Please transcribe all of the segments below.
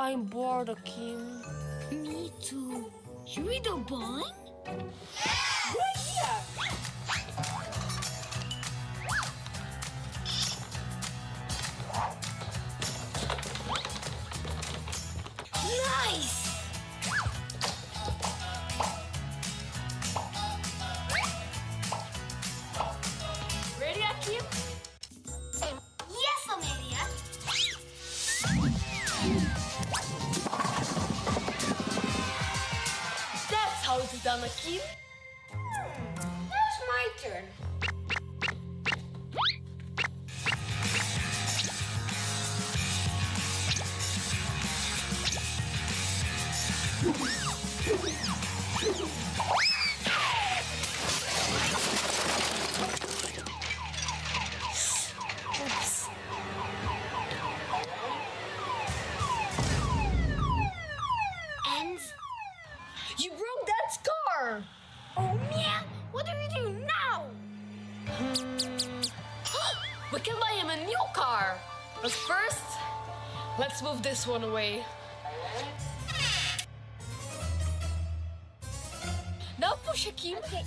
I'm bored, Akim. Me too. Should we go bowling? Good idea! Nice! Ready, Akim? Yes, Amelia. That's how it's done, Akim. Now it's my turn. Oops. And You broke Dad's car! oh man, what do we do now? We can buy him a new car. But first, let's move this one away. Now push, Akim. Okay.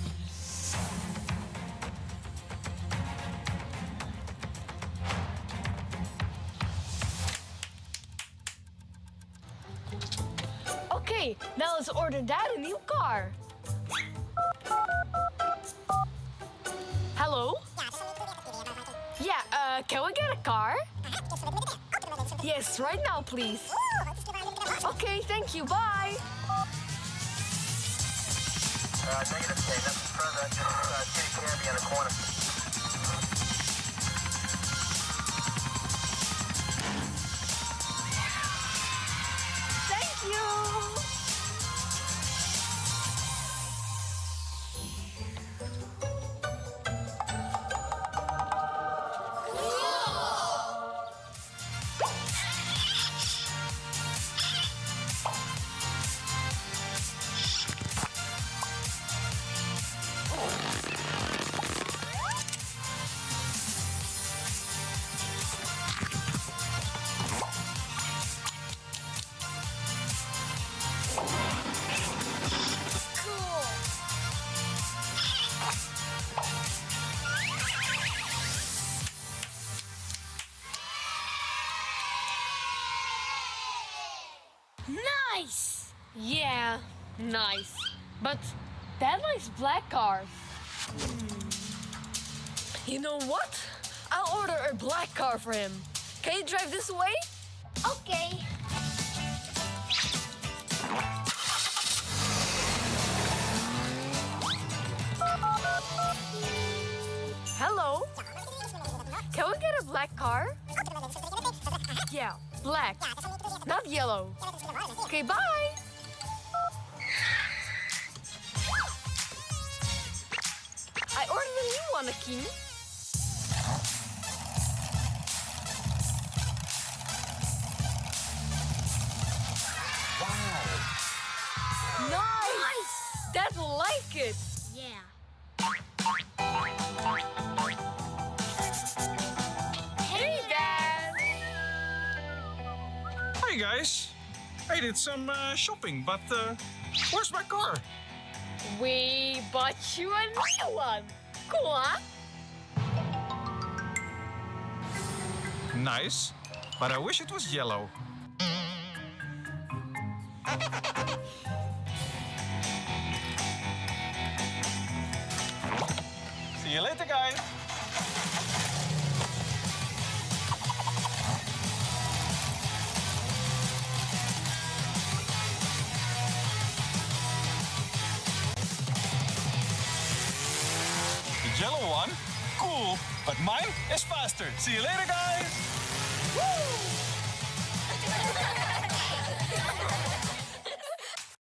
Okay, now let's order Dad a new car. Hello? Yeah, can we get a car? Yes, right now, please. Okay, thank you, bye. Negative, Kay. Nothing further. Just kitty candy in the corner. Thank you. Nice! Yeah, nice. But Dad likes black cars. You know what? I'll order a black car for him. Can you drive this way? Okay. Hello? Can we get a black car? Yeah, black, not yellow. Okay, bye. I ordered a new one, Akim. Nice! Dad will like it. Yeah. Hey, Dad. Hey guys, I did some shopping, but where's my car? We bought you a new one. Cool, huh? Nice, but I wish it was yellow. See you later, guys. The yellow one? Cool, but mine is faster. See you later, guys. Woo!